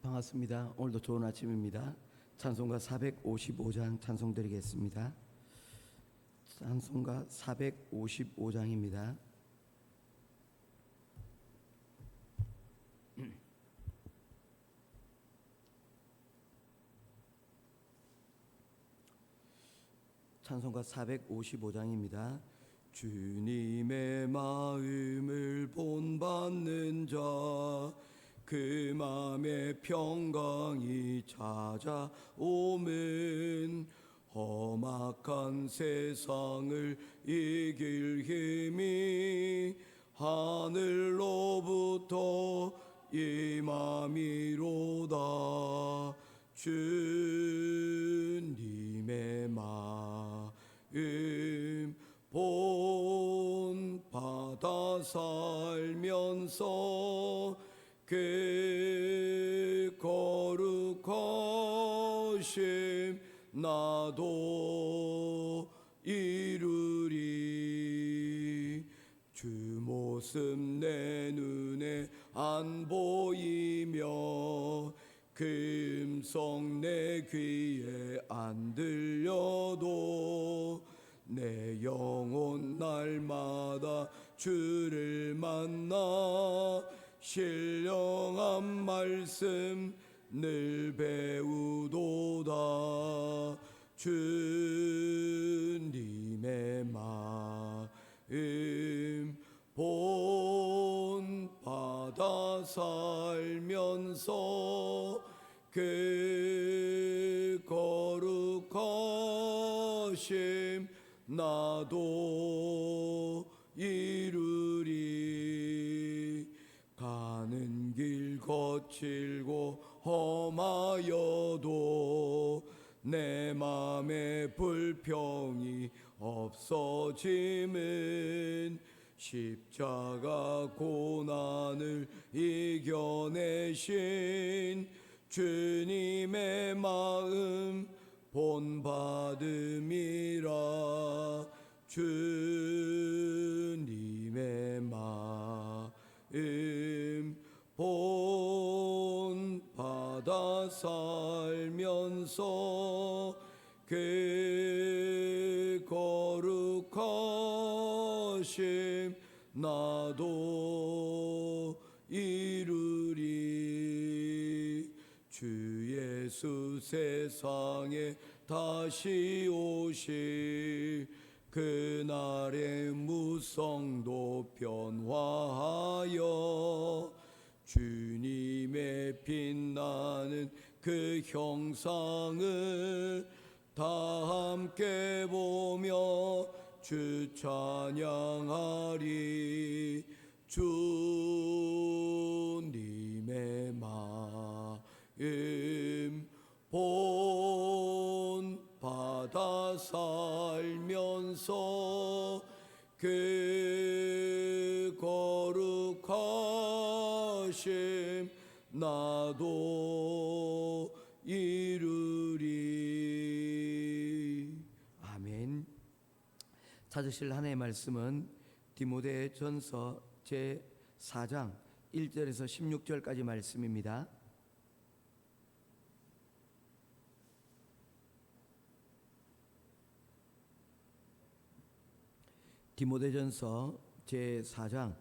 반갑습니다. 오늘도 좋은 아침입니다. 찬송가 455장 찬송 드리겠습니다. 찬송가 455장입니다. 찬송가 455장입니다. 주님의 마음을 본받는 자, 그 마음의 평강이 찾아오면 험악한 세상을 이길 힘이 하늘로부터 임함이로다. 주님의 마음 본받아 살면서 그 거룩하심 나도 이루리. 주 모습 내 눈에 안 보이며 그 음성 내 귀에 안 들려도 내 영혼 날마다 주를 만나 신령한 말씀 늘 배우도다. 주님의 마음 본받아 살면서 그 거룩하심 나도 이루리. 가는 길 거칠고 험하여도 내 맘에 불평이 없어짐은 십자가 고난을 이겨내신 주님의 마음 본받음이라. 주님의 마음 본받아 살면서 그 거룩하심 나도 이루리. 주 예수 세상에 다시 오실 그날의 무성도 변화하여 주님의 빛나는 그 형상을 다 함께 보며 주 찬양하리. 주님의 마음 본받아 살면서 그 거룩하심 나도 이루리. 아멘. 찾으실 하나님의 말씀은 디모데전서 제4장 1절에서 16절까지 말씀입니다. 디모데전서 제4장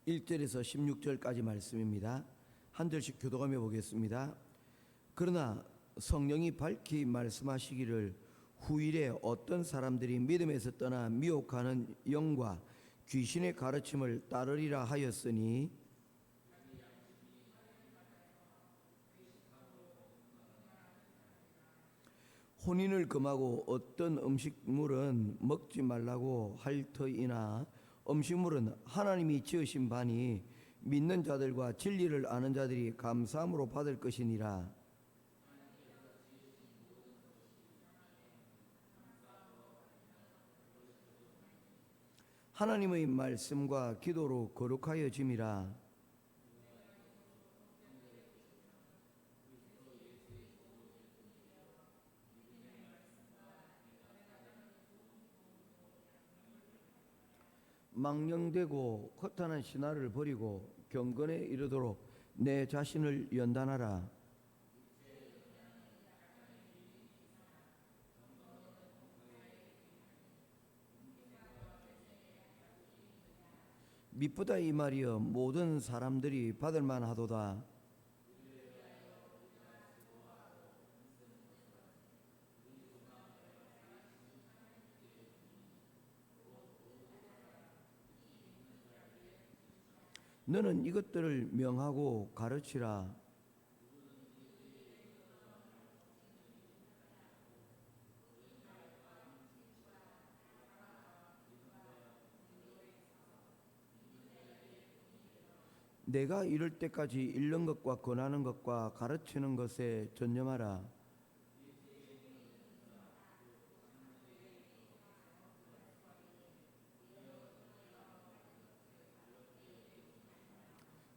1절에서 16절까지 말씀입니다. 한 절씩 교독하며 보겠습니다. 그러나 성령이 밝히 말씀하시기를 후일에 어떤 사람들이 믿음에서 떠나 미혹하는 영과 귀신의 가르침을 따르리라 하였으니 혼인을 금하고 어떤 음식물은 먹지 말라고 할 터이나 음식물은 하나님이 지으신 바니 믿는 자들과 진리를 아는 자들이 감사함으로 받을 것이니라. 하나님의 말씀과 기도로 거룩하여짐이라. 망령되고 허탄한 신화를 버리고 경건에 이르도록 내 자신을 연단하라. 미쁘다 이 말이여 모든 사람들이 받을 만하도다. 너는 이것들을 명하고 가르치라. 내가 이럴 때까지 읽는 것과 권하는 것과 가르치는 것에 전념하라.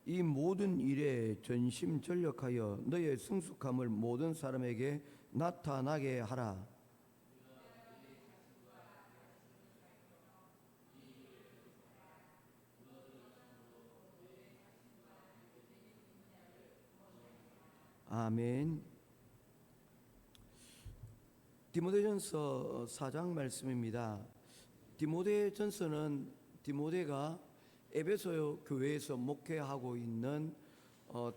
이 모든 일에 전심전력하여 너의 성숙함을 모든 사람에게 나타나게 하라. 아멘. 디모데전서 4장 말씀입니다. 디모데전서는 디모데가 에베소 교회에서 목회하고 있는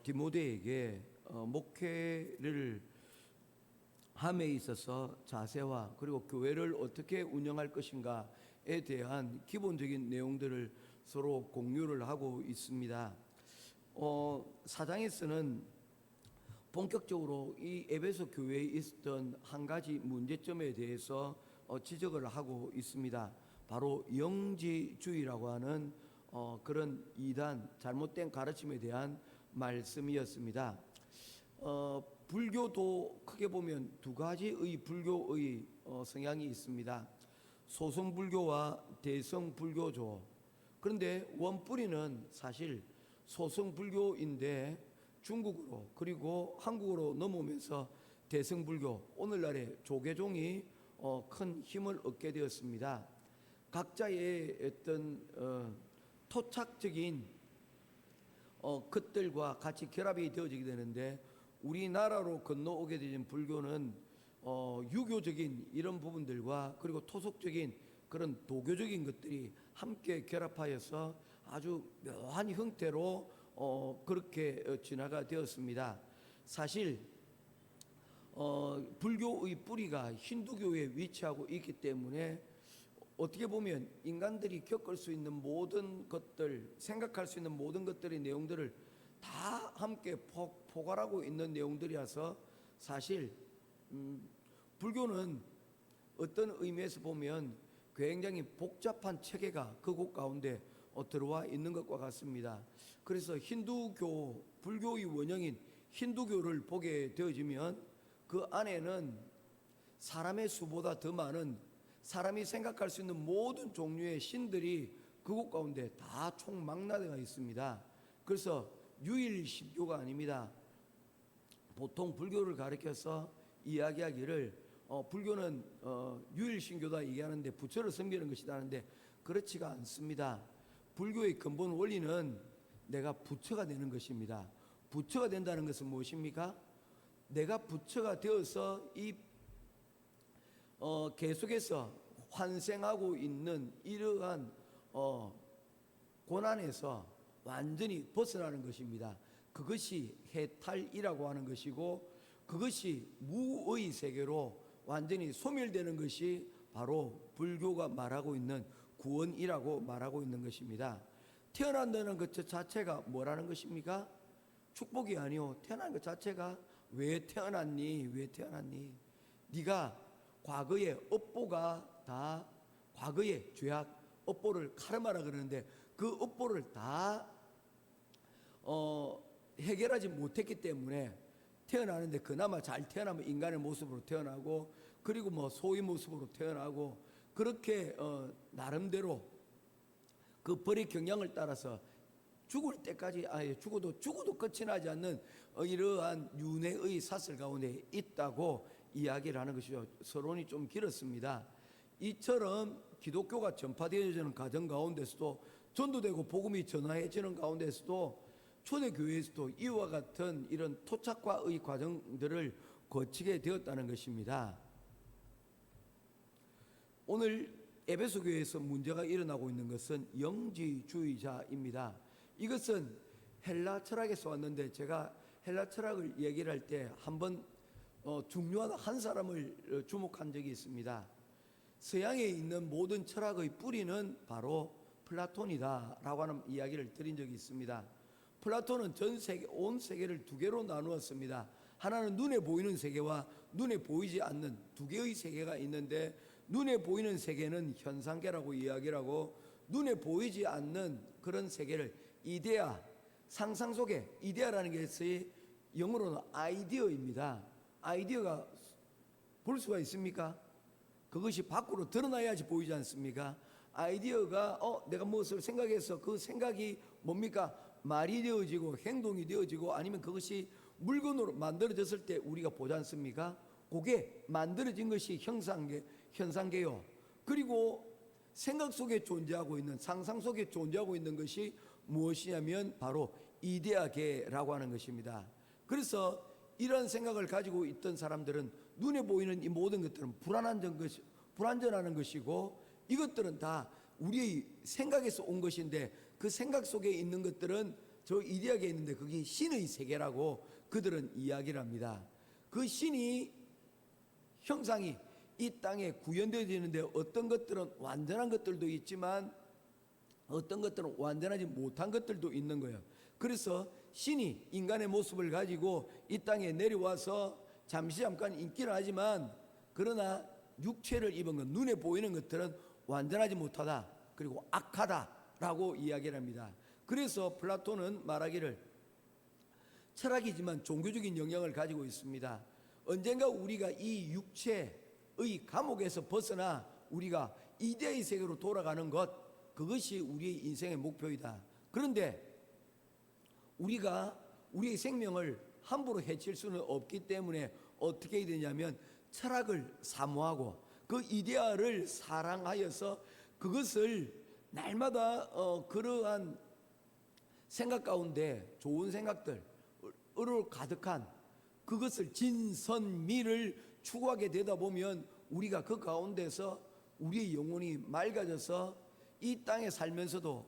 디모데에게 목회를 함에 있어서 자세와 그리고 교회를 어떻게 운영할 것인가에 대한 기본적인 내용들을 서로 공유를 하고 있습니다. 4장에서는 본격적으로 이 에베소 교회에 있었던 한 가지 문제점에 대해서 지적을 하고 있습니다. 바로 영지주의라고 하는 그런 이단 잘못된 가르침에 대한 말씀이었습니다. 불교도 크게 보면 두 가지의 불교의 성향이 있습니다. 소승불교와 대승불교죠. 그런데 원뿌리는 사실 소승불교인데 중국으로 그리고 한국으로 넘어오면서 대승불교, 오늘날의 조계종이 큰 힘을 얻게 되었습니다. 각자의 어떤 토착적인 것들과 같이 결합이 되어지게 되는데, 우리나라로 건너오게 된 불교는 유교적인 이런 부분들과 그리고 토속적인 그런 도교적인 것들이 함께 결합하여서 아주 묘한 형태로 그렇게 진화가 되었습니다. 사실 불교의 뿌리가 힌두교에 위치하고 있기 때문에 어떻게 보면 인간들이 겪을 수 있는 모든 것들, 생각할 수 있는 모든 것들의 내용들을 다 함께 포괄하고 있는 내용들이라서 사실 불교는 어떤 의미에서 보면 굉장히 복잡한 체계가 그곳 가운데 들어와 있는 것과 같습니다. 그래서 힌두교, 불교의 원형인 힌두교를 보게 되어지면 그 안에는 사람의 수보다 더 많은, 사람이 생각할 수 있는 모든 종류의 신들이 그곳 가운데 다 총망라되어 있습니다. 그래서 유일신교가 아닙니다. 보통 불교를 가리켜서 이야기하기를 불교는 유일신교다 얘기하는데 부처를 섬기는 것이다 하는데, 그렇지가 않습니다. 불교의 근본 원리는 내가 부처가 되는 것입니다. 부처가 된다는 것은 무엇입니까? 내가 부처가 되어서 이 계속해서 환생하고 있는 이러한 고난에서 완전히 벗어나는 것입니다. 그것이 해탈이라고 하는 것이고, 그것이 무의 세계로 완전히 소멸되는 것이 바로 불교가 말하고 있는 구원이라고 말하고 있는 것입니다. 태어난다는 것 자체가 뭐라는 것입니까? 축복이 아니요, 태어난 것 자체가 왜 태어났니? 왜 태어났니? 네가 과거의 업보가 다, 과거의 죄악 업보를 카르마라 그러는데 그 업보를 다 해결하지 못했기 때문에 태어나는데, 그나마 잘 태어나면 인간의 모습으로 태어나고, 그리고 뭐 소의 모습으로 태어나고, 그렇게 나름대로 그 벌의 경향을 따라서 죽을 때까지, 죽어도 끝이 나지 않는 이러한 윤회의 사슬 가운데 있다고 이야기를 하는 것이죠. 서론이 좀 길었습니다. 이처럼 기독교가 전파되어지는 과정 가운데서도, 전도되고 복음이 전하해지는 가운데서도 초대교회에서도 이와 같은 이런 토착과의 과정들을 거치게 되었다는 것입니다. 오늘 에베소 교회에서 문제가 일어나고 있는 것은 영지주의자입니다. 이것은 헬라 철학에서 왔는데, 제가 헬라 철학을 얘기를 할 때 한번 중요한 한 사람을 주목한 적이 있습니다. 서양에 있는 모든 철학의 뿌리는 바로 플라톤이다라고 하는 이야기를 드린 적이 있습니다. 플라톤은 온 세계를 두 개로 나누었습니다. 하나는 눈에 보이는 세계와 눈에 보이지 않는 두 개의 세계가 있는데, 눈에 보이는 세계는 현상계라고 이야기를 하고, 눈에 보이지 않는 그런 세계를 이데아, 상상 속에, 이데아라는 것이 영어로는 아이디어입니다. 아이디어가 볼 수가 있습니까? 그것이 밖으로 드러나야지 보이지 않습니까? 아이디어가 내가 무엇을 생각해서 그 생각이 뭡니까? 말이 되어지고 행동이 되어지고, 아니면 그것이 물건으로 만들어졌을 때 우리가 보지 않습니까? 그게 만들어진 것이 현상계요. 그리고 생각 속에 존재하고 있는, 상상 속에 존재하고 있는 것이 무엇이냐면 바로 이데아계라고 하는 것입니다. 그래서 이런 생각을 가지고 있던 사람들은 눈에 보이는 이 모든 것들은 불완전한 것이고, 이것들은 다 우리의 생각에서 온 것인데, 그 생각 속에 있는 것들은 저 이데아계에 있는데 그게 신의 세계라고 그들은 이야기를 합니다. 그 신이 형상이 이 땅에 구현되어지는데, 어떤 것들은 완전한 것들도 있지만 어떤 것들은 완전하지 못한 것들도 있는 거예요. 그래서 신이 인간의 모습을 가지고 이 땅에 내려와서 잠깐 있기는 하지만, 그러나 육체를 입은 것, 눈에 보이는 것들은 완전하지 못하다, 그리고 악하다라고 이야기를 합니다. 그래서 플라톤은 말하기를, 철학이지만 종교적인 영향을 가지고 있습니다. 언젠가 우리가 이 육체의 감옥에서 벗어나 우리가 이데아의 세계로 돌아가는 것, 그것이 우리의 인생의 목표이다. 그런데 우리가 우리의 생명을 함부로 해칠 수는 없기 때문에 어떻게 해야 되냐면, 철학을 사모하고 그 이데아를 사랑하여서 그것을 날마다 그러한 생각 가운데 좋은 생각들으로 가득한 그것을 진선미를 추구하게 되다 보면, 우리가 그 가운데서 우리의 영혼이 맑아져서 이 땅에 살면서도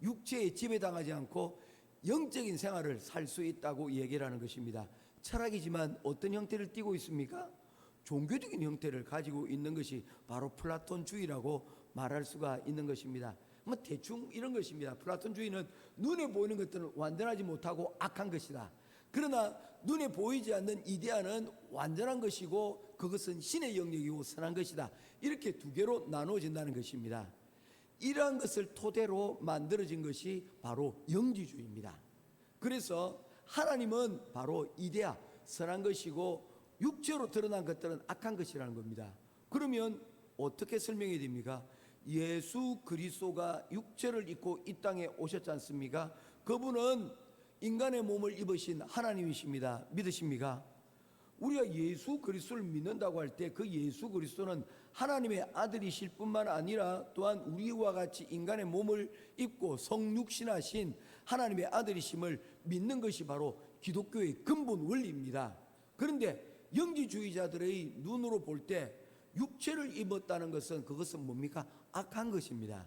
육체에 지배당하지 않고 영적인 생활을 살 수 있다고 얘기를 하는 것입니다. 철학이지만 어떤 형태를 띠고 있습니까? 종교적인 형태를 가지고 있는 것이 바로 플라톤주의라고 말할 수가 있는 것입니다. 뭐 대충 이런 것입니다. 플라톤주의는 눈에 보이는 것들은 완전하지 못하고 악한 것이다. 그러나 눈에 보이지 않는 이데아는 완전한 것이고 그것은 신의 영역이고 선한 것이다. 이렇게 두 개로 나누어진다는 것입니다. 이러한 것을 토대로 만들어진 것이 바로 영지주의입니다. 그래서 하나님은 바로 이데아, 선한 것이고 육체로 드러난 것들은 악한 것이라는 겁니다. 그러면 어떻게 설명이 됩니까? 예수 그리스도가 육체를 입고 이 땅에 오셨지 않습니까? 그분은 인간의 몸을 입으신 하나님이십니다. 믿으십니까? 우리가 예수 그리스도를 믿는다고 할 때 그 예수 그리스도는 하나님의 아들이실 뿐만 아니라 또한 우리와 같이 인간의 몸을 입고 성육신하신 하나님의 아들이심을 믿는 것이 바로 기독교의 근본 원리입니다. 그런데 영지주의자들의 눈으로 볼 때 육체를 입었다는 것은, 그것은 뭡니까? 악한 것입니다.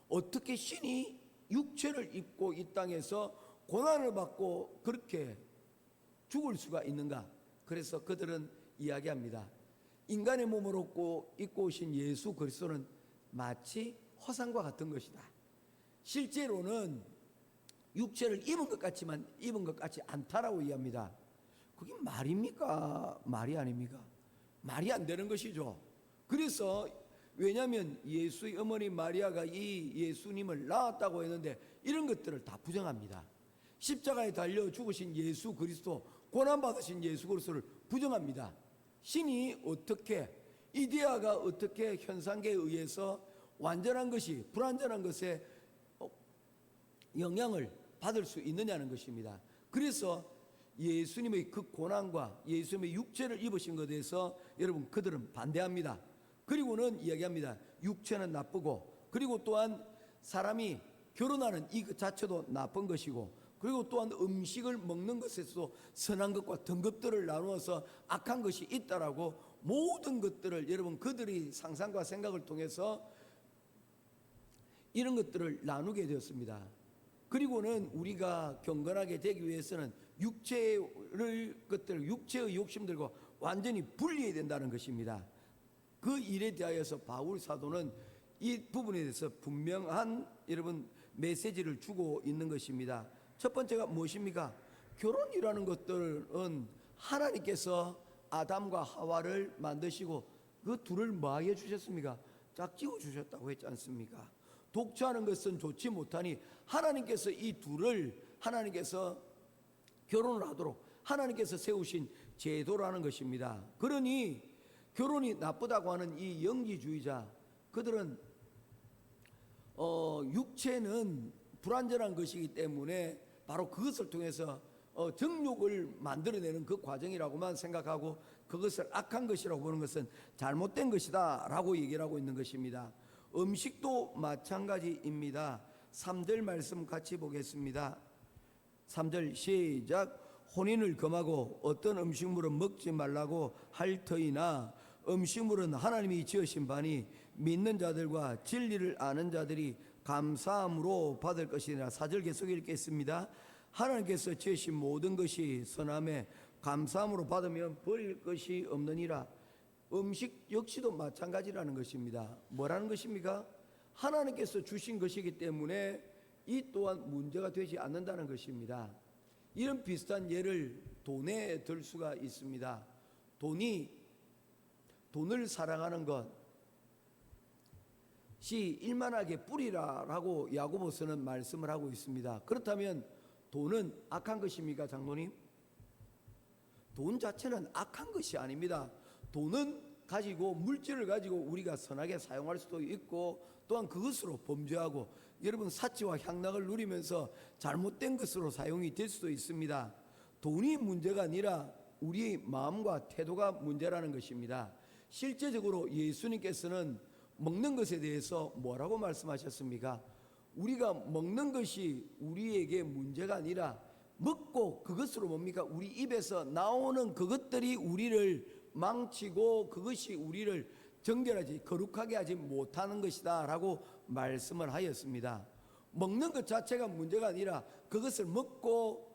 어떻게 신이 육체를 입고 이 땅에서 고난을 받고 그렇게 죽을 수가 있는가? 그래서 그들은 이야기합니다. 인간의 몸을 입고 오신 예수 그리스도는 마치 허상과 같은 것이다. 실제로는 육체를 입은 것 같지만 입은 것 같지 않다라고 이야기합니다. 그게 말입니까? 말이 아닙니까? 말이 안 되는 것이죠. 그래서 왜냐하면 예수의 어머니 마리아가 이 예수님을 낳았다고 했는데 이런 것들을 다 부정합니다. 십자가에 달려 죽으신 예수 그리스도, 고난받으신 예수 그리스도를 부정합니다. 신이 어떻게, 이데아가 어떻게 현상계에 의해서 완전한 것이 불완전한 것에 영향을 받을 수 있느냐는 것입니다. 그래서 예수님의 그 고난과 예수님의 육체를 입으신 것에 대해서 여러분, 그들은 반대합니다. 그리고는 이야기합니다. 육체는 나쁘고, 그리고 또한 사람이 결혼하는 이 그 자체도 나쁜 것이고, 그리고 또한 음식을 먹는 것에서도 선한 것과 등급들을 나누어서 악한 것이 있다라고 모든 것들을 여러분 그들이 상상과 생각을 통해서 이런 것들을 나누게 되었습니다. 그리고는 우리가 경건하게 되기 위해서는 육체의 욕심들과 완전히 분리해야 된다는 것입니다. 그 일에 대하여서 바울 사도는 이 부분에 대해서 분명한 여러분 메시지를 주고 있는 것입니다. 첫 번째가 무엇입니까? 결혼이라는 것들은 하나님께서 아담과 하와를 만드시고 그 둘을 뭐하게 주셨습니까? 짝지어 주셨다고 했지 않습니까? 독처하는 것은 좋지 못하니 하나님께서 이 둘을 하나님께서 결혼을 하도록 하나님께서 세우신 제도라는 것입니다. 그러니 결혼이 나쁘다고 하는 이 영지주의자 그들은 육체는 불완전한 것이기 때문에 바로 그것을 통해서 정욕을 만들어내는 그 과정이라고만 생각하고 그것을 악한 것이라고 보는 것은 잘못된 것이다 라고 얘기를 하고 있는 것입니다. 음식도 마찬가지입니다. 3절 말씀 같이 보겠습니다. 3절 시작. 혼인을 금하고 어떤 음식물은 먹지 말라고 할 터이나 음식물은 하나님이 지으신 바니 믿는 자들과 진리를 아는 자들이 감사함으로 받을 것이니라. 4절 계속 읽겠습니다. 하나님께서 지으신 모든 것이 선함에 감사함으로 받으면 버릴 것이 없느니라. 음식 역시도 마찬가지라는 것입니다. 뭐라는 것입니까? 하나님께서 주신 것이기 때문에 이 또한 문제가 되지 않는다는 것입니다. 이런 비슷한 예를 돈에 들 수가 있습니다. 돈을 사랑하는 것이 일만하게 뿌리라라고 야고보서는 말씀을 하고 있습니다. 그렇다면 돈은 악한 것입니까, 장로님? 돈 자체는 악한 것이 아닙니다. 돈은 가지고 물질을 가지고 우리가 선하게 사용할 수도 있고 또한 그것으로 범죄하고 여러분 사치와 향락을 누리면서 잘못된 것으로 사용이 될 수도 있습니다. 돈이 문제가 아니라 우리의 마음과 태도가 문제라는 것입니다. 실제적으로 예수님께서는 먹는 것에 대해서 뭐라고 말씀하셨습니까? 우리가 먹는 것이 우리에게 문제가 아니라 먹고 그것으로 뭡니까? 우리 입에서 나오는 그것들이 우리를 망치고 그것이 우리를 정결하지 거룩하게 하지 못하는 것이다 라고 말씀을 하였습니다. 먹는 것 자체가 문제가 아니라 그것을 먹고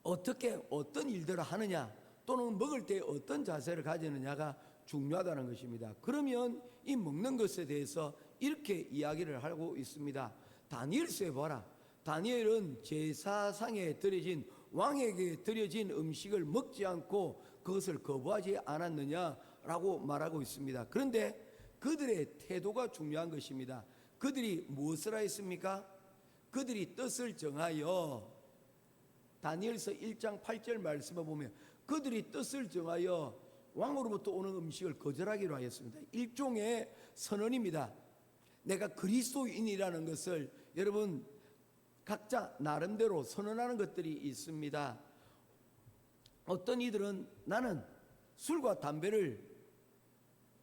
어떻게 어떤 일들을 하느냐 또는 먹을 때 어떤 자세를 가지느냐가 중요하다는 것입니다. 그러면 이 먹는 것에 대해서 이렇게 이야기를 하고 있습니다. 다니엘서에 봐라. 다니엘은 제사상에 드려진 왕에게 드려진 음식을 먹지 않고 그것을 거부하지 않았느냐라고 말하고 있습니다. 그런데 그들의 태도가 중요한 것입니다. 그들이 무엇을 하였습니까? 그들이 뜻을 정하여 다니엘서 1장 8절 말씀을 보면 그들이 뜻을 정하여 왕으로부터 오는 음식을 거절하기로 하였습니다. 일종의 선언입니다. 내가 그리스도인이라는 것을 여러분 각자 나름대로 선언하는 것들이 있습니다. 어떤 이들은 나는 술과 담배를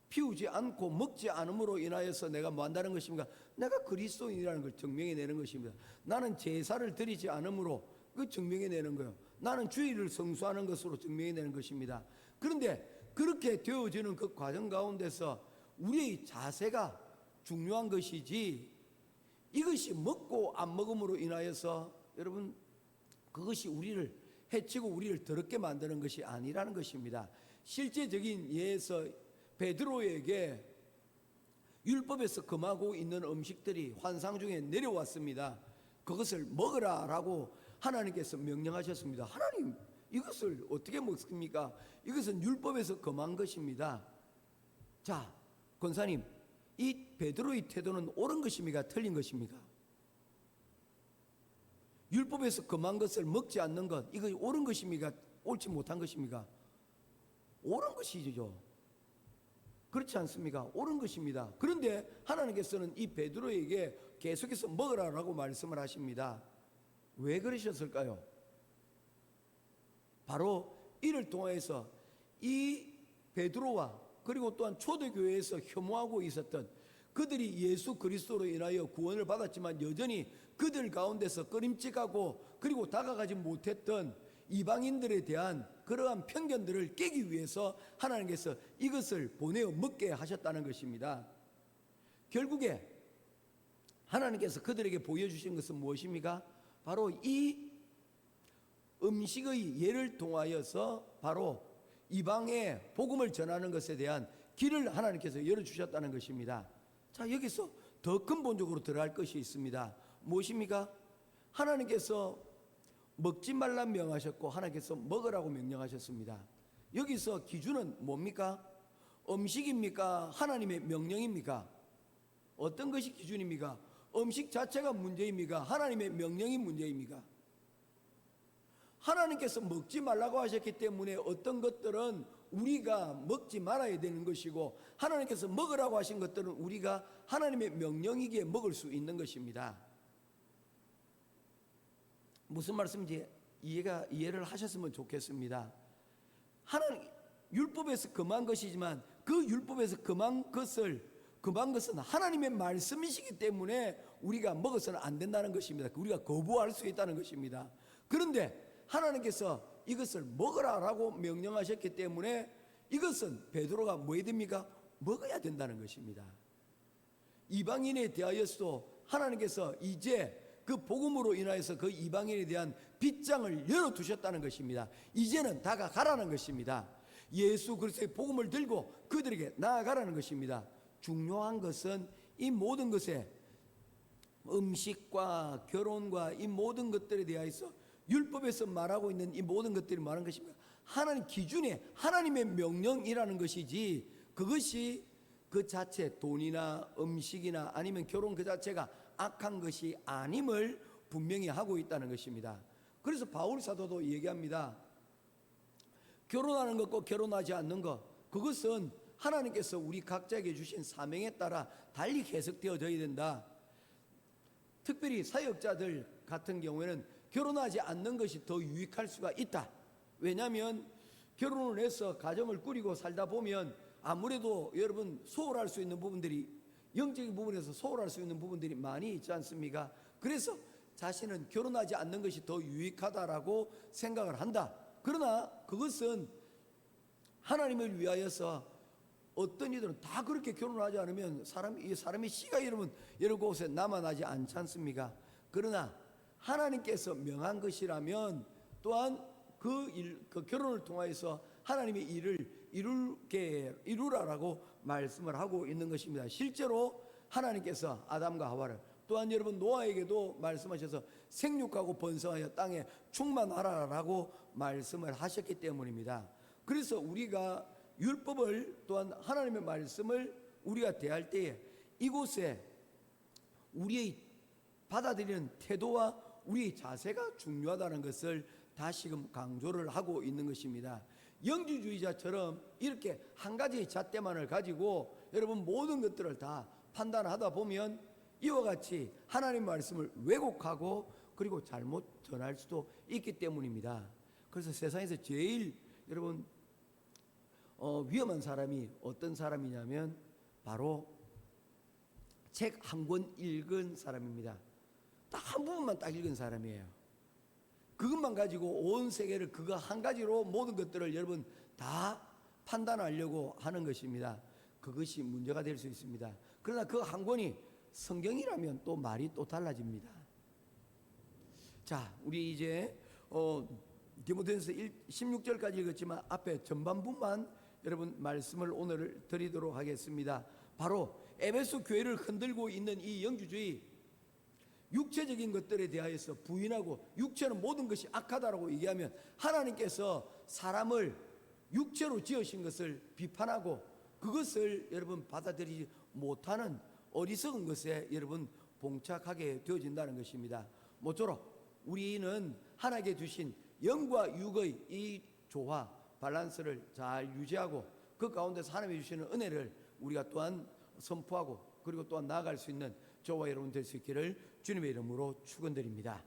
피우지 않고 먹지 않음으로 인하여서 내가 뭐 한다는 것입니까? 내가 그리스도인이라는 걸 증명해내는 것입니다. 나는 제사를 드리지 않음으로 그 증명해내는 거예요. 나는 주의를 성수하는 것으로 증명해내는 것입니다. 그런데 그렇게 되어지는 그 과정 가운데서 우리의 자세가 중요한 것이지 이것이 먹고 안 먹음으로 인하여서 여러분 그것이 우리를 해치고 우리를 더럽게 만드는 것이 아니라는 것입니다. 실제적인 예에서 베드로에게 율법에서 금하고 있는 음식들이 환상 중에 내려왔습니다. 그것을 먹으라라고 하나님께서 명령하셨습니다. 하나님 이것을 어떻게 먹습니까? 이것은 율법에서 금한 것입니다. 자, 권사님, 이 베드로의 태도는 옳은 것입니까? 틀린 것입니까? 율법에서 금한 것을 먹지 않는 것, 이거 옳은 것입니까? 옳지 못한 것입니까? 옳은 것이죠. 그렇지 않습니까? 옳은 것입니다. 그런데 하나님께서는 이 베드로에게 계속해서 먹으라라고 말씀을 하십니다. 왜 그러셨을까요? 바로 이를 통해서 이 베드로와 그리고 또한 초대교회에서 혐오하고 있었던 그들이 예수 그리스도로 인하여 구원을 받았지만 여전히 그들 가운데서 꺼림칙하고 그리고 다가가지 못했던 이방인들에 대한 그러한 편견들을 깨기 위해서 하나님께서 이것을 보내어 먹게 하셨다는 것입니다. 결국에 하나님께서 그들에게 보여주신 것은 무엇입니까? 바로 이 음식의 예를 통하여서 바로 이방에 복음을 전하는 것에 대한 길을 하나님께서 열어주셨다는 것입니다. 자, 여기서 더 근본적으로 들어갈 것이 있습니다. 무엇입니까? 하나님께서 먹지 말라 명하셨고 하나님께서 먹으라고 명령하셨습니다. 여기서 기준은 뭡니까? 음식입니까? 하나님의 명령입니까? 어떤 것이 기준입니까? 음식 자체가 문제입니까? 하나님의 명령이 문제입니까? 하나님께서 먹지 말라고 하셨기 때문에 어떤 것들은 우리가 먹지 말아야 되는 것이고 하나님께서 먹으라고 하신 것들은 우리가 하나님의 명령이기에 먹을 수 있는 것입니다. 무슨 말씀인지 이해를 하셨으면 좋겠습니다. 하나님 율법에서 금한 것이지만 그 율법에서 금한 것은 하나님의 말씀이시기 때문에 우리가 먹어서는 안 된다는 것입니다. 우리가 거부할 수 있다는 것입니다. 그런데 하나님께서 이것을 먹으라라고 명령하셨기 때문에 이것은 베드로가 뭐 해야 됩니까? 먹어야 된다는 것입니다. 이방인에 대하여서도 하나님께서 이제 그 복음으로 인하여서 그 이방인에 대한 빗장을 열어두셨다는 것입니다. 이제는 다가가라는 것입니다. 예수 그리스도의 복음을 들고 그들에게 나아가라는 것입니다. 중요한 것은 이 모든 것에 음식과 결혼과 이 모든 것들에 대하여서 율법에서 말하고 있는 이 모든 것들이 말하는 것입니다. 하나님 기준에 하나님의 명령이라는 것이지 그것이 그 자체 돈이나 음식이나 아니면 결혼 그 자체가 악한 것이 아님을 분명히 하고 있다는 것입니다. 그래서 바울 사도도 얘기합니다. 결혼하는 것과 결혼하지 않는 것 그것은 하나님께서 우리 각자에게 주신 사명에 따라 달리 해석되어져야 된다. 특별히 사역자들 같은 경우에는 결혼하지 않는 것이 더 유익할 수가 있다. 왜냐하면 결혼을 해서 가정을 꾸리고 살다 보면 아무래도 여러분 소홀할 수 있는 부분들이 영적인 부분에서 소홀할 수 있는 부분들이 많이 있지 않습니까? 그래서 자신은 결혼하지 않는 것이 더 유익하다라고 생각을 한다. 그러나 그것은 하나님을 위하여서 어떤 이들은 다 그렇게 결혼하지 않으면 사람이 씨가 여러 곳에 남아나지 않지 않습니까? 그러나 하나님께서 명한 것이라면 또한 그 결혼을 통하여서 하나님의 일을 이루라라고 말씀을 하고 있는 것입니다. 실제로 하나님께서 아담과 하와를 또한 여러분 노아에게도 말씀하셔서 생육하고 번성하여 땅에 충만하라라고 말씀을 하셨기 때문입니다. 그래서 우리가 율법을 또한 하나님의 말씀을 우리가 대할 때에 이곳에 우리의 받아들이는 태도와 우리의 자세가 중요하다는 것을 다시금 강조를 하고 있는 것입니다. 영주주의자처럼 이렇게 한 가지의 잣대만을 가지고 여러분 모든 것들을 다 판단하다 보면 이와 같이 하나님의 말씀을 왜곡하고 그리고 잘못 전할 수도 있기 때문입니다. 그래서 세상에서 제일 여러분 위험한 사람이 어떤 사람이냐면 바로 책 한 권 읽은 사람입니다. 딱 한 부분만 딱 읽은 사람이에요. 그것만 가지고 온 세계를 그거 한 가지로 모든 것들을 여러분 다 판단하려고 하는 것입니다. 그것이 문제가 될 수 있습니다. 그러나 그 한 권이 성경이라면 또 말이 또 달라집니다. 자, 우리 이제 디모데전서 16절까지 읽었지만 앞에 전반부만 여러분 말씀을 오늘 드리도록 하겠습니다. 바로 에베소 교회를 흔들고 있는 이 영주주의 육체적인 것들에 대하여서 부인하고 육체는 모든 것이 악하다라고 얘기하면 하나님께서 사람을 육체로 지으신 것을 비판하고 그것을 여러분 받아들이지 못하는 어리석은 것에 여러분 봉착하게 되어진다는 것입니다. 모쪼록 우리는 하나님께 주신 영과 육의 이 조화 밸런스를 잘 유지하고 그 가운데서 하나님이 주시는 은혜를 우리가 또한 선포하고 그리고 또한 나아갈 수 있는 저와 여러분 될 수 있기를 주님의 이름으로 축원드립니다.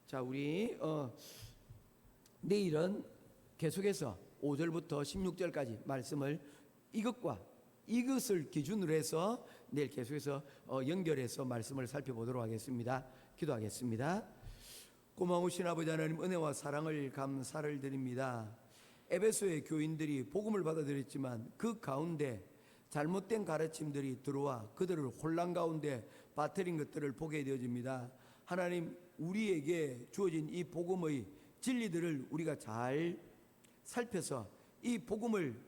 자, 우리 내일은 계속해서 5절부터 16절까지 말씀을 이것을 기준으로 해서 내일 계속해서 연결해서 말씀을 살펴보도록 하겠습니다. 기도하겠습니다. 고마우신 아버지 하나님, 은혜와 사랑을 감사를 드립니다. 에베소의 교인들이 복음을 받아들였지만 그 가운데 잘못된 가르침들이 들어와 그들을 혼란 가운데 빠뜨린 것들을 보게 되어집니다. 하나님, 우리에게 주어진 이 복음의 진리들을 우리가 잘 살펴서 이 복음을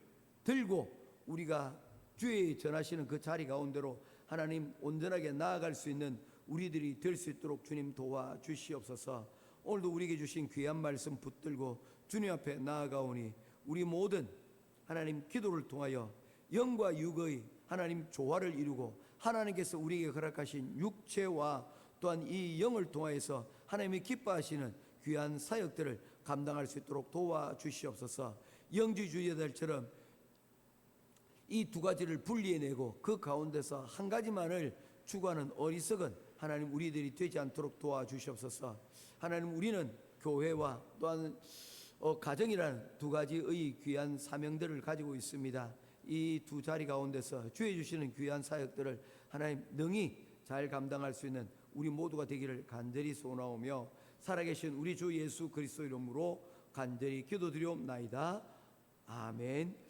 들고 우리가 주의 전하시는 그 자리 가운데로 하나님 온전하게 나아갈 수 있는 우리들이 될 수 있도록 주님 도와주시옵소서. 오늘도 우리에게 주신 귀한 말씀 붙들고 주님 앞에 나아가오니 우리 모든 하나님 기도를 통하여 영과 육의 하나님 조화를 이루고 하나님께서 우리에게 허락하신 육체와 또한 이 영을 통하여서 하나님이 기뻐하시는 귀한 사역들을 감당할 수 있도록 도와주시옵소서. 영지주의자들처럼 이 두 가지를 분리해내고 그 가운데서 한 가지만을 추구하는 어리석은 하나님 우리들이 되지 않도록 도와주시옵소서. 하나님, 우리는 교회와 또한 가정이라는 두 가지의 귀한 사명들을 가지고 있습니다. 이 두 자리 가운데서 주의 주시는 귀한 사역들을 하나님 능히 잘 감당할 수 있는 우리 모두가 되기를 간절히 소원하오며 살아계신 우리 주 예수 그리스도 이름으로 간절히 기도드리옵나이다. 아멘.